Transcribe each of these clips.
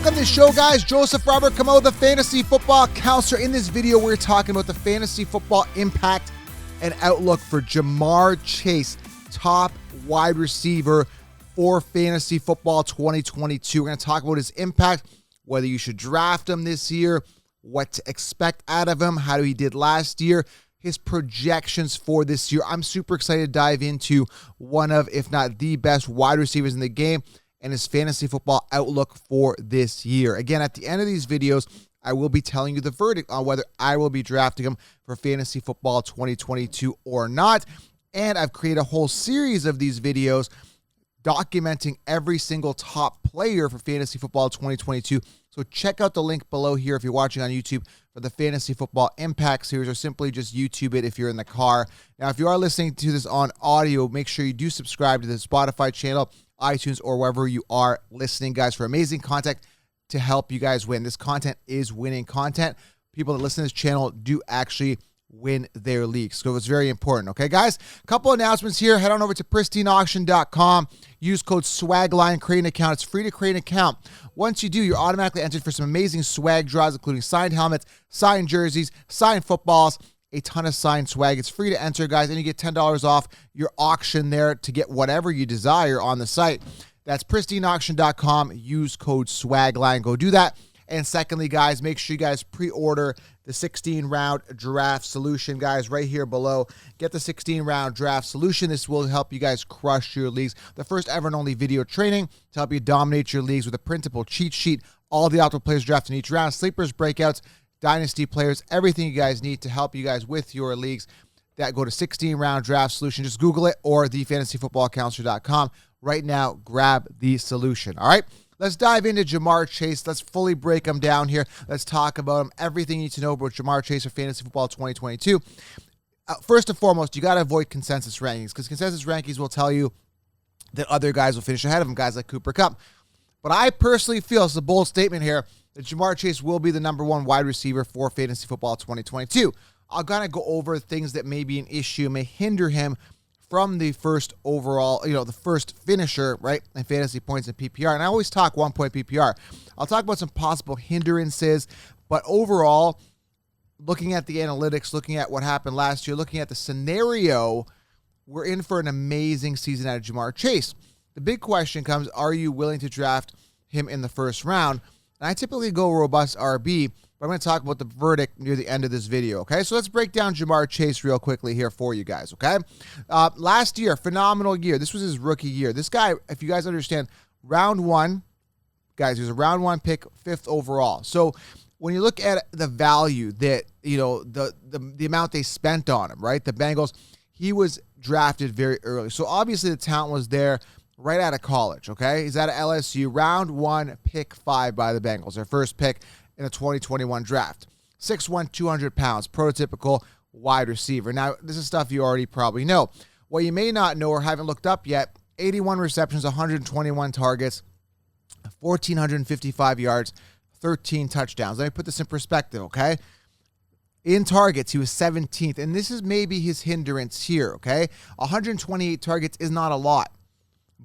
Welcome to the show, guys. Joseph Robert Camo, the fantasy football counselor. In this video, we're talking about the fantasy football impact and outlook for Jamar Chase, top wide receiver for fantasy football 2022. We're going to talk about his impact, whether you should draft him this year, what to expect out of him, how he did last year, his projections for this year. I'm super excited to dive into one of, if not the best wide receivers in the game, and his fantasy football outlook for this year. Again, at the end of these videos, I will be telling you the verdict on whether I will be drafting him for fantasy football 2022 or not. And I've created a whole series of these videos documenting every single top player for fantasy football 2022. So check out the link below here if you're watching on YouTube for the fantasy football impact series, or simply just YouTube it if you're in the car. Now, if you are listening to this on audio, make sure you do subscribe to the Spotify channel, iTunes, or wherever you are listening, guys, for amazing content to help you guys win. This content is winning content. People that listen to this channel do actually win their leagues. So it's very important. Okay, guys? A couple announcements here. Head on over to pristineauction.com. Use code SWAGLINE. Create an account. It's free to create an account. Once you do, you're automatically entered for some amazing swag draws, including signed helmets, signed jerseys, signed footballs, a ton of signed swag. It's free to enter, guys, and you get $10 off your auction there to get whatever you desire on the site. That's pristineauction.com. Use code SWAGLINE. Go do that. And secondly, guys, make sure you guys pre-order the 16-round draft solution, guys, right here below. Get the 16-round draft solution. This will help you guys crush your leagues. The first ever and only video training to help you dominate your leagues with a printable cheat sheet. All the optimal players drafted in each round, sleepers, breakouts, dynasty players, everything you guys need to help you guys with your leagues. That go to 16-round draft solution. Just Google it or thefantasyfootballcounselor.com. Right now, grab the solution. All right, let's dive into Jamar Chase. Let's fully break him down here. Let's talk about him. Everything you need to know about Jamar Chase for fantasy football 2022. First and foremost, you got to avoid consensus rankings, because consensus rankings will tell you that other guys will finish ahead of him, guys like Cooper Kupp. But I personally feel, it's a bold statement here, that Jamar Chase will be the number one wide receiver for fantasy football 2022. I'll kind of go over things that may be an issue, may hinder him from the first overall, the first finisher, right, in fantasy points and PPR. And I always talk 1-point PPR. I'll talk about some possible hindrances, but overall, looking at the analytics, looking at what happened last year, looking at the scenario, we're in for an amazing season out of Jamar Chase. The big question comes, are you willing to draft him in the first round? And I typically go robust RB, but I'm going to talk about the verdict near the end of this video, okay? So let's break down Jamar Chase real quickly here for you guys, okay? Last year, phenomenal year. This was his rookie year. This guy, if you guys understand, round one, guys, he was a round one pick, 5th overall. So when you look at the value that, the amount they spent on him, right? The Bengals, he was drafted very early. So obviously the talent was there right out of college, okay? He's out of LSU, round one, pick 5 by the Bengals, their first pick in the 2021 draft. 6'1", 200 pounds, prototypical wide receiver. Now, this is stuff you already probably know. What you may not know or haven't looked up yet, 81 receptions, 121 targets, 1,455 yards, 13 touchdowns. Let me put this in perspective, okay? In targets, he was 17th, and this is maybe his hindrance here, okay? 128 targets is not a lot,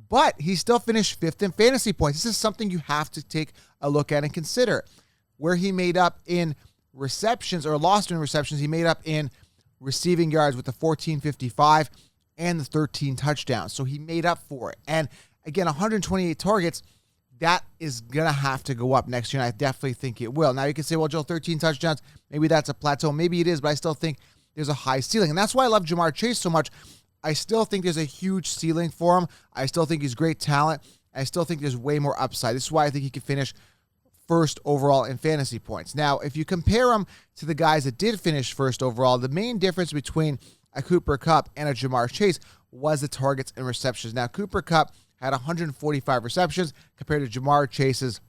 but he still finished 5th in fantasy points. This is something you have to take a look at and consider. Where he made up in receptions, or lost in receptions, he made up in receiving yards with the 1,455 and the 13 touchdowns. So he made up for it. And again, 128 targets, that is going to have to go up next year, and I definitely think it will. Now, you can say, well, Joe, 13 touchdowns, maybe that's a plateau. Maybe it is, but I still think there's a high ceiling. And that's why I love Jamar Chase so much. I still think there's a huge ceiling for him. I still think he's great talent. I still think there's way more upside. This is why I think he could finish 1st overall in fantasy points. Now, if you compare him to the guys that did finish 1st overall, the main difference between a Cooper Kupp and a Jamar Chase was the targets and receptions. Now, Cooper Kupp had 145 receptions compared to Jamar Chase's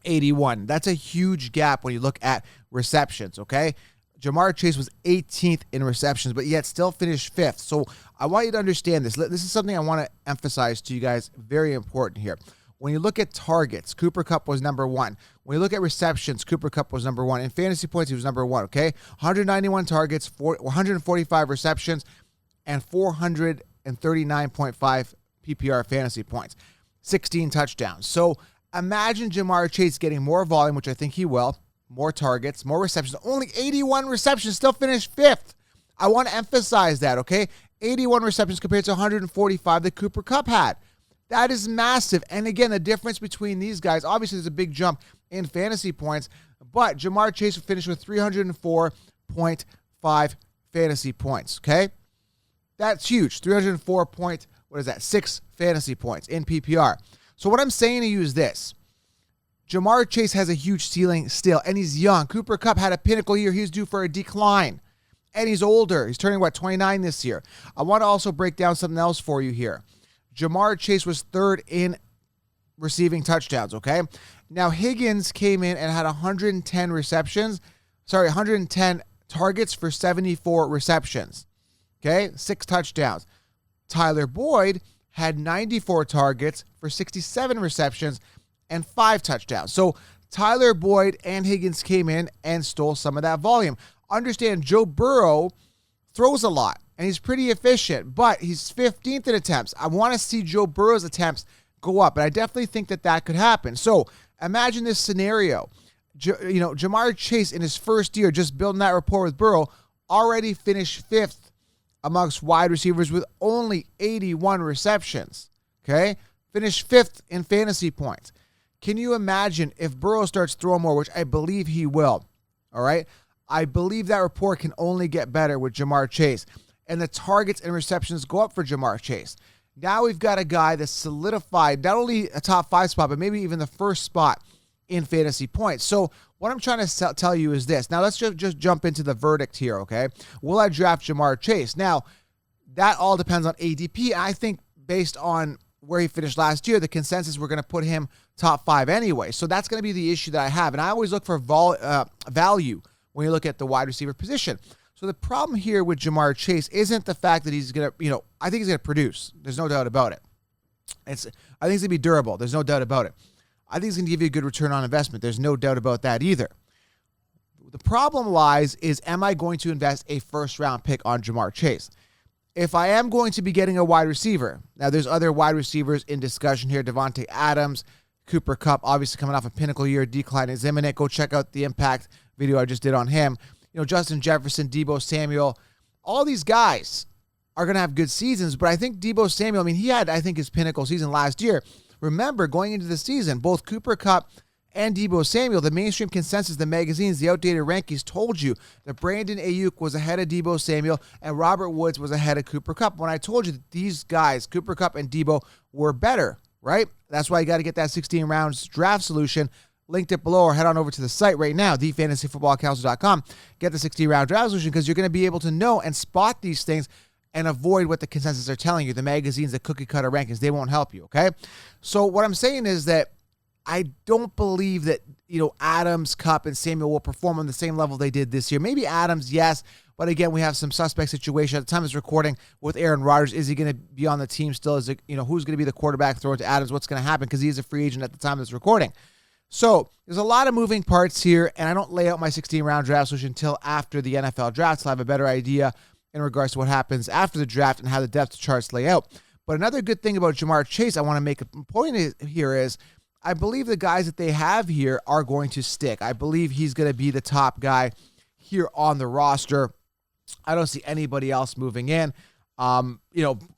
81. That's a huge gap when you look at receptions, okay? Jamar Chase was 18th in receptions, but yet still finished 5th. So I want you to understand this. This is something I want to emphasize to you guys, very important here. When you look at targets, Cooper Kupp was number 1. When you look at receptions, Cooper Kupp was number 1. In fantasy points, he was number 1, okay? 191 targets, 145 receptions, and 439.5 PPR fantasy points. 16 touchdowns. So Imagine Jamar Chase getting more volume, which I think he will, more targets, more receptions. Only 81 receptions, still finished 5th. I want to emphasize that, okay? 81 receptions compared to 145 that Cooper Kupp had. That is massive. And again, the difference between these guys, obviously there's a big jump in fantasy points, but Jamar Chase would finish with 304.5 fantasy points, okay? That's huge. 6 fantasy points in PPR. So what I'm saying to you is this. Jamar Chase has a huge ceiling still, and he's young. Cooper Kupp had a pinnacle year. He's due for a decline, and he's older. He's turning, 29 this year. I want to also break down something else for you here. Jamar Chase was 3rd in receiving touchdowns, okay? Now, Higgins came in and had 110 targets for 74 receptions, okay? 6 touchdowns. Tyler Boyd had 94 targets for 67 receptions and 5 touchdowns. So Tyler Boyd and Higgins came in and stole some of that volume. Understand, Joe Burrow throws a lot, and he's pretty efficient, but he's 15th in attempts. I want to see Joe Burrow's attempts go up, and I definitely think that could happen. So imagine this scenario. Jamar Chase in his first year, just building that rapport with Burrow, already finished 5th amongst wide receivers with only 81 receptions, okay? Finished 5th in fantasy points. Can you imagine if Burrow starts throwing more, which I believe he will, all right? I believe that rapport can only get better with Jamar Chase, and the targets and receptions go up for Jamar Chase. Now we've got a guy that's solidified not only a top 5 spot, but maybe even the first spot in fantasy points. So what I'm trying to tell you is this. Now let's just jump into the verdict here, okay? Will I draft Jamar Chase? Now, that all depends on ADP. I think based on where he finished last year, the consensus, we're going to put him top 5 anyway. So that's going to be the issue that I have. And I always look for value when you look at the wide receiver position. So the problem here with Jamar Chase isn't the fact that he's going to, I think he's going to produce. There's no doubt about it. I think he's going to be durable. There's no doubt about it. I think he's going to give you a good return on investment. There's no doubt about that either. The problem lies is, am I going to invest a first-round pick on Jamar Chase? If I am going to be getting a wide receiver, now there's other wide receivers in discussion here. Devontae Adams, Cooper Kupp, obviously coming off a pinnacle year. Decline is imminent. Go check out the impact video I just did on him. Justin Jefferson, Deebo Samuel, all these guys are going to have good seasons, but I think Deebo Samuel, he had, his pinnacle season last year. Remember, going into the season, both Cooper Kupp and Deebo Samuel, the mainstream consensus, the magazines, the outdated rankings told you that Brandon Ayuk was ahead of Deebo Samuel and Robert Woods was ahead of Cooper Kupp. When I told you that these guys, Cooper Kupp and Deebo, were better, right? That's why you got to get that 16 rounds draft solution. Linked it below, or head on over to the site right now, thefantasyfootballcounselor.com. Get the 16-round draft solution, because you're going to be able to know and spot these things and avoid what the consensus are telling you. The magazines, the cookie-cutter rankings, they won't help you, okay? So what I'm saying is that I don't believe that, Adams, Kupp, and Samuel will perform on the same level they did this year. Maybe Adams, yes, but again, we have some suspect situation at the time of this recording with Aaron Rodgers. Is he going to be on the team still? Is it, who's going to be the quarterback throwing to Adams? What's going to happen? Because he's a free agent at the time of this recording. So there's a lot of moving parts here, and I don't lay out my 16-round draft solution until after the NFL draft, so I have a better idea in regards to what happens after the draft and how the depth charts lay out. But another good thing about Jamar Chase, I want to make a point here is, I believe the guys that they have here are going to stick. I believe he's going to be the top guy here on the roster. I don't see anybody else moving in. I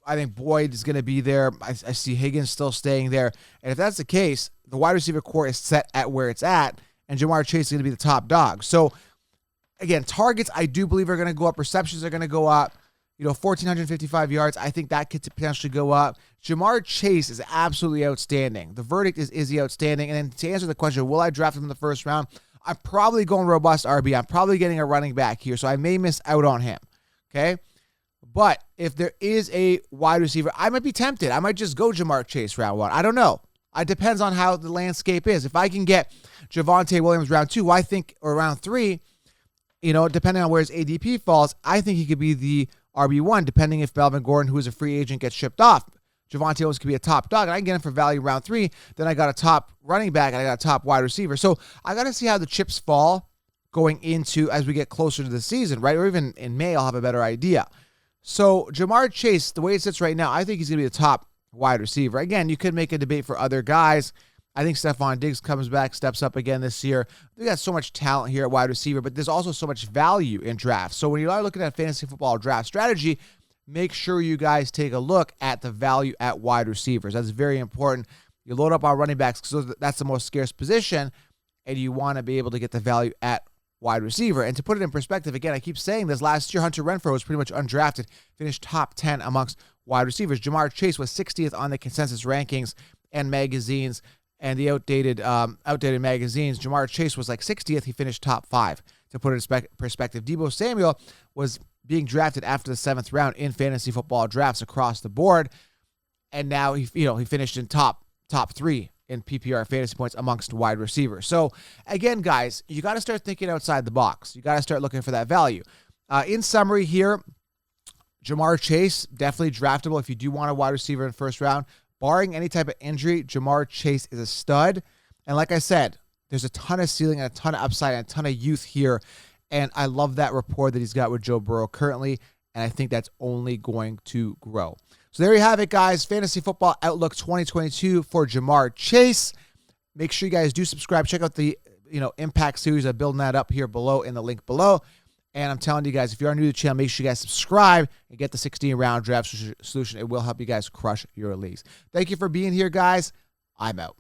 think Boyd is going to be there. I see Higgins still staying there. And if that's the case, the wide receiver core is set at where it's at, and Jamar Chase is going to be the top dog. So, again, targets I do believe are going to go up. Receptions are going to go up. 1,455 yards. I think that could potentially go up. Jamar Chase is absolutely outstanding. The verdict is he outstanding? And then to answer the question, will I draft him in the first round? I'm probably going robust RB. I'm probably getting a running back here, so I may miss out on him. Okay? But if there is a wide receiver, I might be tempted. I might just go Jamar Chase round 1. I don't know. It depends on how the landscape is. If I can get Javonte Williams round 2, or round 3, depending on where his ADP falls, I think he could be the RB1, depending if Melvin Gordon, who is a free agent, gets shipped off. Javonte Williams could be a top dog, and I can get him for value round 3. Then I got a top running back, and I got a top wide receiver. So I got to see how the chips fall going into as we get closer to the season, right? Or even in May, I'll have a better idea. So Jamar Chase, the way it sits right now, I think he's going to be the top wide receiver. Again, you could make a debate for other guys. I think Stephon Diggs comes back, steps up again this year. We got so much talent here at wide receiver, but there's also so much value in drafts. So when you are looking at fantasy football draft strategy, make sure you guys take a look at the value at wide receivers. That's very important. You load up on running backs because that's the most scarce position, and you want to be able to get the value at wide receiver. And to put it in perspective, again, I keep saying this, last year Hunter Renfrow was pretty much undrafted, finished top 10 amongst wide receivers. Jamar Chase was 60th on the consensus rankings and magazines, and the outdated magazines. Jamar Chase was like 60th. He finished top 5. To put it in perspective, Deebo Samuel was being drafted after the 7th round in fantasy football drafts across the board, and now he finished in top 3 in PPR fantasy points amongst wide receivers. So again, guys, you got to start thinking outside the box. You got to start looking for that value. In summary here, Jamar Chase, definitely draftable if you do want a wide receiver in the first round. Barring any type of injury, Jamar Chase is a stud. And like I said, there's a ton of ceiling and a ton of upside and a ton of youth here. And I love that rapport that he's got with Joe Burrow currently. And I think that's only going to grow. So there you have it, guys. Fantasy Football Outlook 2022 for Jamar Chase. Make sure you guys do subscribe. Check out the Impact series. I'm building that up here below in the link below. And I'm telling you guys, if you are new to the channel, make sure you guys subscribe and get the 16-round draft solution. It will help you guys crush your leagues. Thank you for being here, guys. I'm out.